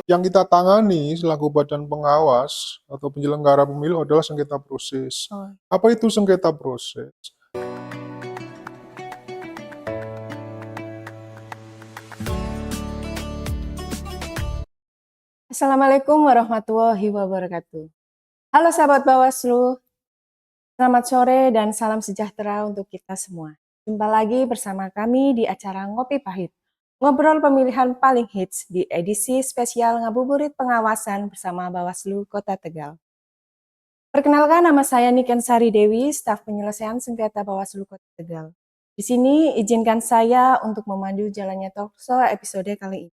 Yang kita tangani selaku badan pengawas atau penyelenggara pemilu adalah sengketa proses. Oh. Apa itu sengketa proses? Assalamualaikum warahmatullahi wabarakatuh. Halo sahabat Bawaslu, selamat sore dan salam sejahtera untuk kita semua. Jumpa lagi bersama kami di acara Ngopi Pahit, ngobrol pemilihan paling hits di edisi spesial Ngabuburit Pengawasan bersama Bawaslu Kota Tegal. Perkenalkan, nama saya Niken Sari Dewi, staf penyelesaian sengketa Bawaslu Kota Tegal. Di sini izinkan saya untuk memandu jalannya talkshow episode kali ini.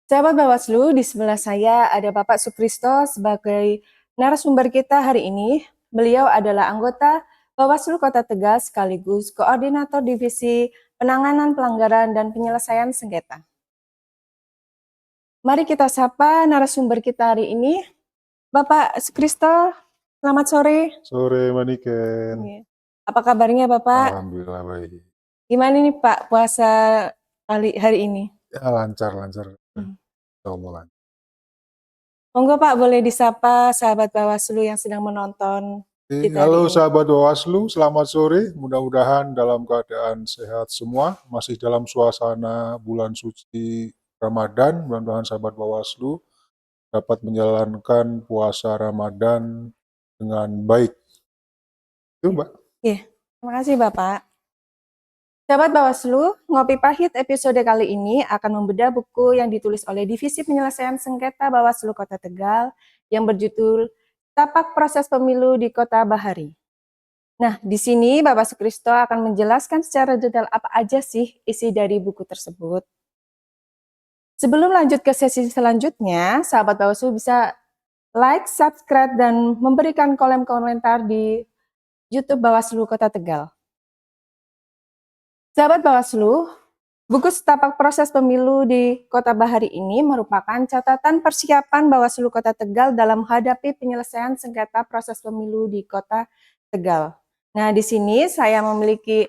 Sahabat Bawaslu, di sebelah saya ada Bapak Sukristo sebagai narasumber kita hari ini. Beliau adalah anggota Bawaslu Kota Tegal sekaligus Koordinator Divisi Penanganan Pelanggaran dan Penyelesaian Sengketa. Mari kita sapa narasumber kita hari ini. Bapak Sukristo, selamat sore. Sore Maniken. Apa kabarnya Bapak? Alhamdulillah baik. Gimana nih Pak puasa hari ini? Ya, lancar. Allah. Monggo Pak, boleh disapa sahabat Bawaslu yang sedang menonton kita hari Halo ini. sahabat Bawaslu, selamat sore. Mudah-mudahan dalam keadaan sehat semua, masih dalam suasana bulan suci Ramadan. Mudah-mudahan sahabat Bawaslu dapat menjalankan puasa Ramadan dengan baik. Itu Mbak. Iya, terima kasih Bapak. Sahabat Bawaslu, Ngopi Pahit episode kali ini akan membedah buku yang ditulis oleh Divisi Penyelesaian Sengketa Bawaslu Kota Tegal yang berjudul Tapak Proses Pemilu di Kota Bahari. Nah, di sini Bapak Sukristo akan menjelaskan secara detail apa aja sih isi dari buku tersebut. Sebelum lanjut ke sesi selanjutnya, sahabat Bawaslu bisa like, subscribe, dan memberikan kolom komentar di YouTube Bawaslu Kota Tegal. Sahabat Bawaslu, buku Setapak Proses Pemilu di Kota Bahari ini merupakan catatan persiapan Bawaslu Kota Tegal dalam menghadapi penyelesaian sengketa proses pemilu di Kota Tegal. Nah, di sini saya memiliki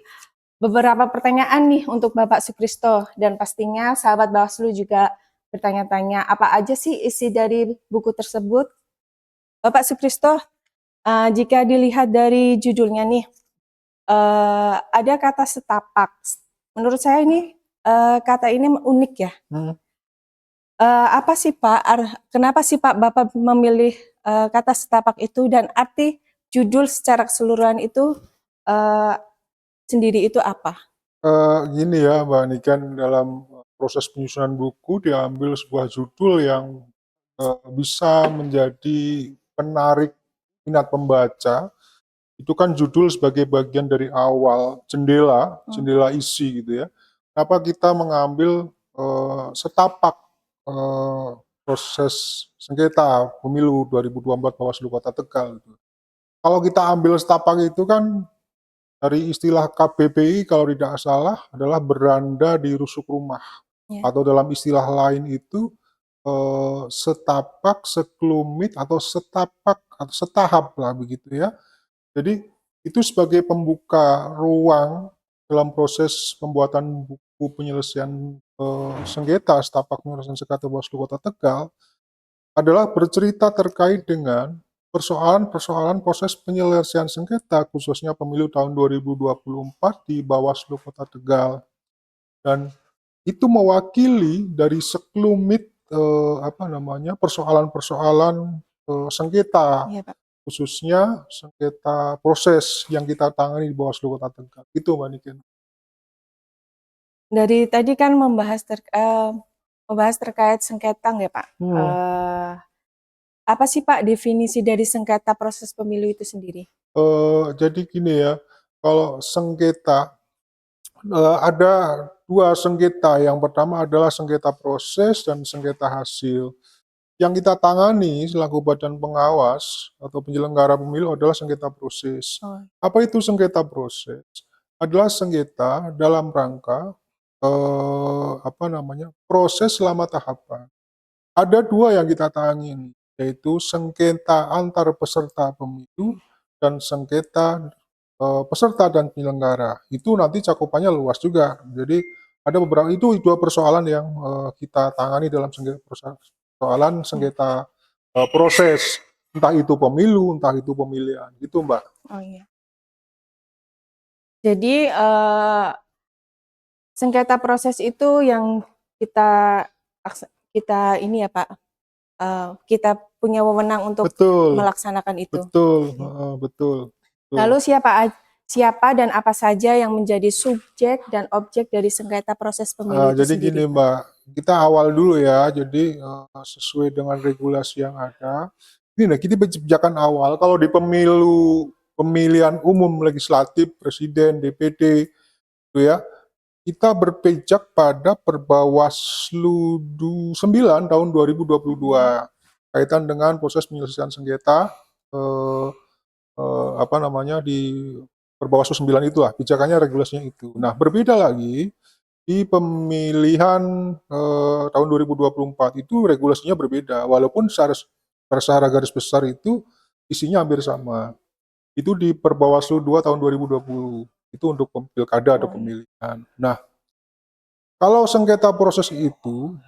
beberapa pertanyaan nih untuk Bapak Sukristo, dan pastinya sahabat Bawaslu juga bertanya-tanya apa aja sih isi dari buku tersebut. Bapak Sukristo, jika dilihat dari judulnya nih, ada kata setapak. Menurut saya ini kata ini unik ya. Apa sih Pak? Kenapa sih Pak Bapak memilih kata setapak itu, dan arti judul secara keseluruhan itu sendiri itu apa? Gini ya Mbak Niken, dalam proses penyusunan buku diambil sebuah judul yang bisa menjadi penarik minat pembaca. Itu kan judul sebagai bagian dari awal jendela isi gitu ya. Kenapa kita mengambil setapak proses sengketa pemilu 2024 Bawaslu Kota Tegal gitu. Kalau kita ambil setapak itu kan dari istilah KBBI kalau tidak salah adalah beranda di rusuk rumah. Atau dalam istilah lain itu setapak, sekelumit, atau setapak atau setahap lah begitu ya. Jadi itu sebagai pembuka ruang dalam proses pembuatan buku penyelesaian sengketa setapak penyelesaian sengketa Bawaslu Kota Tegal adalah bercerita terkait dengan persoalan-persoalan proses penyelesaian sengketa khususnya pemilu tahun 2024 di Bawaslu Kota Tegal. Dan itu mewakili dari sekelumit persoalan-persoalan sengketa. Iya, Pak. Khususnya sengketa proses yang kita tangani di Bawaslu Kota Tegal. Itu Mbak Niken. Dari tadi kan membahas terkait sengketa nggak Pak? Apa sih Pak definisi dari sengketa proses pemilu itu sendiri? Jadi gini ya, kalau sengketa ada dua sengketa. Yang pertama adalah sengketa proses dan sengketa hasil. Yang kita tangani selaku badan pengawas atau penyelenggara pemilu adalah sengketa proses. Apa itu sengketa proses? Adalah sengketa dalam rangka proses selama tahapan. Ada dua yang kita tangani, yaitu sengketa antar peserta pemilu dan sengketa peserta dan penyelenggara. Itu nanti cakupannya luas juga. Jadi ada beberapa itu dua persoalan yang kita tangani dalam sengketa proses persoalan sengketa proses, entah itu pemilu, entah itu pemilihan, gitu Mbak. Oh iya. Jadi sengketa proses itu yang kita ini ya Pak, kita punya wewenang untuk Betul, melaksanakan itu. betul, Oke. betul, betul. Lalu siapa dan apa saja yang menjadi subjek dan objek dari sengketa proses pemilu itu Jadi sendiri, gini Pak? Mbak, kita awal dulu ya, jadi sesuai dengan regulasi yang ada, ini kita kebijakan awal kalau di pemilihan umum legislatif, presiden, DPD, itu ya, kita berpijak pada Perbawaslu 9 tahun 2022 kaitan dengan proses penyelesaian sengketa eh, apa namanya di Perbawaslu 9 itulah pijakannya regulasinya itu. Nah, berbeda lagi di pemilihan tahun 2024 itu regulasinya berbeda walaupun secara garis besar itu isinya hampir sama. Itu di Perbawaslu 2 tahun 2020. Itu untuk pilkada atau Oh, iya. pemilihan. Nah, kalau sengketa proses itu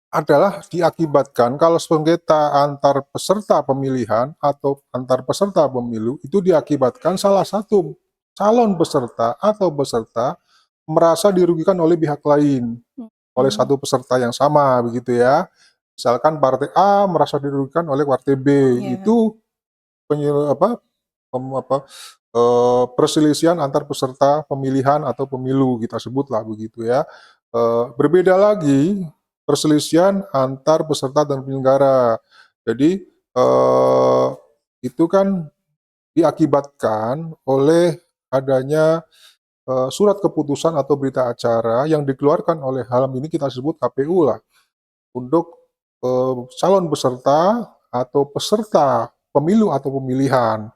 adalah diakibatkan kalau sengketa antar peserta pemilihan atau antar peserta pemilu itu diakibatkan salah satu calon peserta atau peserta merasa dirugikan oleh pihak lain, oleh Hmm, satu peserta yang sama begitu ya. Misalkan partai A merasa dirugikan oleh partai B, ya. itu perselisihan antar peserta pemilihan atau pemilu kita sebutlah begitu ya. Berbeda lagi perselisihan antar peserta dan penyelenggara. Jadi itu kan diakibatkan oleh adanya surat keputusan atau berita acara yang dikeluarkan oleh halam ini kita sebut KPU lah untuk calon peserta atau peserta pemilu atau pemilihan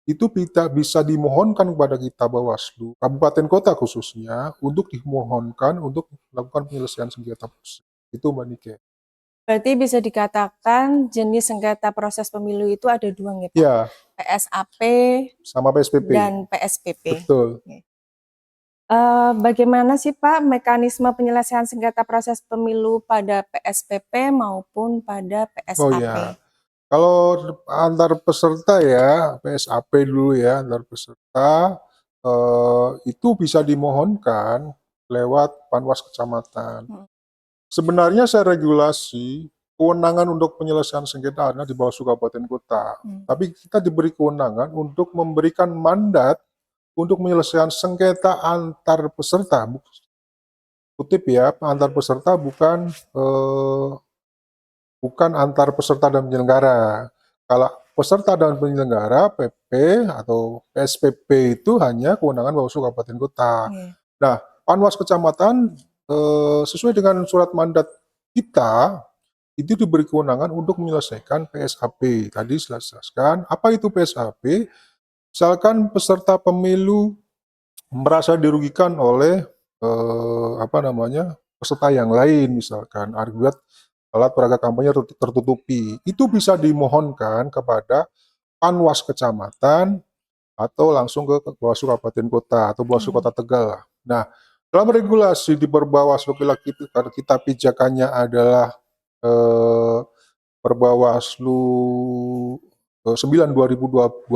itu bisa dimohonkan kepada kita Bawaslu, kabupaten kota khususnya, untuk dimohonkan untuk melakukan penyelesaian sengketa proses. Itu Mbak Nike. Berarti bisa dikatakan jenis sengketa proses pemilu itu ada dua nih, Pak. Ya, PSAP sama PSPP. dan PSPP. Betul. Oke. Bagaimana sih Pak mekanisme penyelesaian sengketa proses pemilu pada PSPP maupun pada Oh PSAP? ya, kalau antar peserta ya, PSAP dulu ya, antar peserta, itu bisa dimohonkan lewat Panwas Kecamatan. Hmm. Sebenarnya secara regulasi, kewenangan untuk penyelesaian sengketa ada di Bawaslu Kabupaten Kota. Tapi kita diberi kewenangan untuk memberikan mandat untuk penyelesaian sengketa antar peserta. Kutip ya, antar peserta bukan antar peserta dan penyelenggara. Kalau peserta dan penyelenggara, PP atau PSPP itu hanya kewenangan Bawaslu Kabupaten Kota. Yeah. Nah, Panwas Kecamatan sesuai dengan surat mandat kita itu diberi kewenangan untuk menyelesaikan PSAP. Tadi jelaskan apa itu PSAP? Misalkan peserta pemilu merasa dirugikan oleh peserta yang lain, misalkan akibat alat peraga kampanye tertutupi, itu bisa dimohonkan kepada Panwas Kecamatan atau langsung ke Bawaslu Kabupaten Kota atau Bawaslu Kota Tegal lah. Nah, dalam regulasi di Perbawaslu kita pijakannya adalah eh, Perbawaslu 9 2022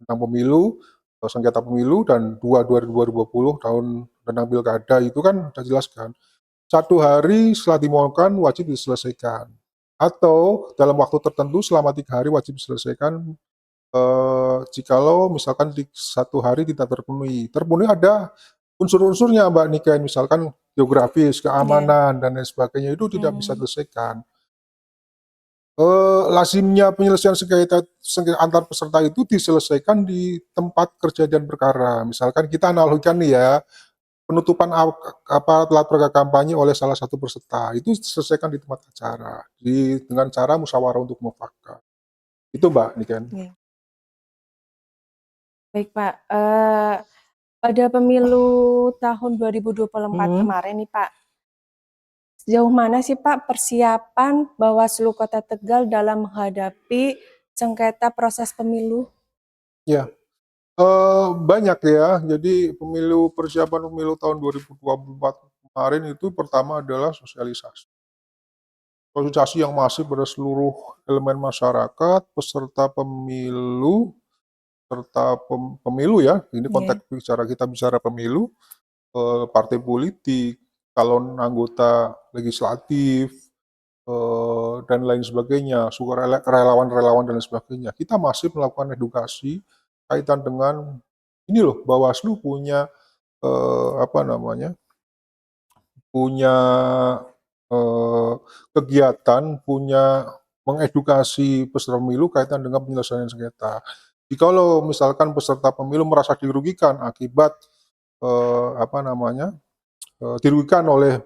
tentang pemilu, sengketa pemilu, dan 2 2020 tahun tentang pilkada itu kan sudah jelaskan. 1 hari setelah dimohonkan wajib diselesaikan. Atau dalam waktu tertentu selama 3 hari wajib diselesaikan jikalau misalkan di 1 hari tidak terpenuhi. Terpenuhi ada unsur-unsurnya Mbak Niken, misalkan geografis, keamanan, dan lain sebagainya itu tidak bisa diselesaikan. Lazimnya penyelesaian sengketa antar peserta itu diselesaikan di tempat kejadian perkara. Misalkan kita analogikan nih ya, penutupan alat peraga kampanye oleh salah satu peserta itu diselesaikan di tempat acara dengan cara musyawarah untuk mufakat. Itu Mbak Niken. Yeah. Baik Pak, pada pemilu tahun 2024 kemarin nih Pak, sejauh mana sih Pak persiapan Bawaslu Kota Tegal dalam menghadapi sengketa proses pemilu? Ya, banyak ya. Jadi persiapan pemilu tahun 2024 kemarin itu pertama adalah sosialisasi. sosialisasi yang masif pada seluruh elemen masyarakat, peserta pemilu, serta pemilu ya, ini Iya. konteks kita bicara pemilu, partai politik, calon anggota legislatif, dan lain sebagainya, relawan-relawan dan lain sebagainya. Kita masih melakukan edukasi kaitan dengan ini loh, Bawaslu punya apa namanya, punya kegiatan, punya mengedukasi peserta pemilu kaitan dengan penyelesaian sengketa. Jikalau misalkan peserta pemilu merasa dirugikan akibat apa namanya, dirugikan oleh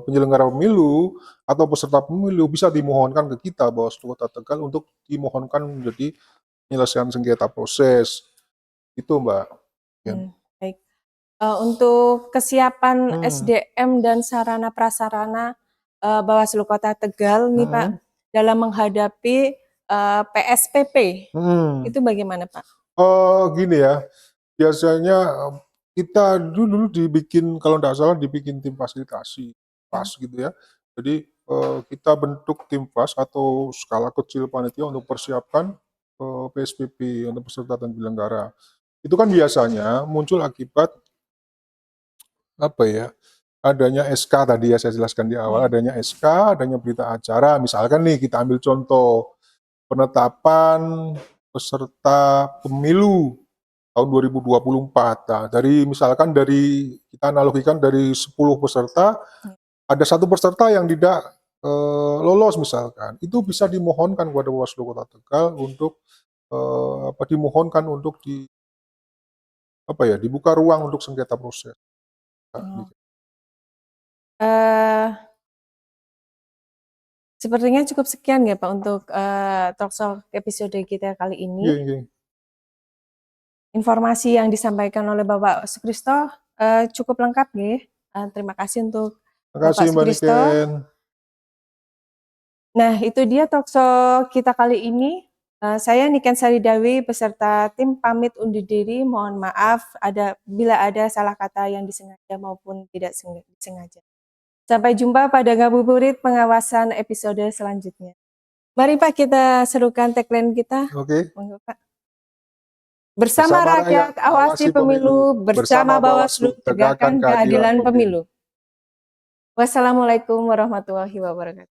penyelenggara pemilu atau peserta pemilu, bisa dimohonkan ke kita Bawaslu Kota Tegal untuk dimohonkan menjadi penyelesaian sengketa proses. Itu Mbak. Ya. Baik. Untuk kesiapan Hmm. SDM dan sarana prasarana Bawaslu Kota Tegal nih Pak, dalam menghadapi PSPP, itu bagaimana Pak? Gini ya, biasanya kita dulu dibikin, kalau tidak salah dibikin tim fasilitasi, PAS gitu ya. Jadi kita bentuk tim PAS atau skala kecil panitia untuk persiapkan PSPP untuk peserta dan penyelenggara. Itu kan biasanya muncul akibat apa ya, adanya SK tadi ya saya jelaskan di awal, adanya SK, adanya berita acara. Misalkan nih kita ambil contoh penetapan peserta pemilu tahun 2024. Nah, misalkan kita analogikan dari 10 peserta, ada 1 peserta yang tidak lolos misalkan. Itu bisa dimohonkan kepada Bawaslu Kota Tegal untuk dimohonkan untuk dibuka ruang untuk sengketa proses. Sepertinya cukup sekian ya Pak untuk talkshow episode kita kali ini. Informasi yang disampaikan oleh Bapak Sukristo cukup lengkap nih. Terima kasih untuk Bapak Sukristo. Nah, itu dia talkshow kita kali ini. Saya Niken Saridawi beserta tim pamit undur diri. Mohon maaf bila ada salah kata yang disengaja maupun tidak disengaja. Sampai jumpa pada ngabuburit pengawasan episode selanjutnya. Mari Pak kita serukan tagline kita. Oke. Pak. Bersama rakyat awasi pemilu, bersama Bawaslu tegakkan keadilan pemilu. Wassalamualaikum warahmatullahi wabarakatuh.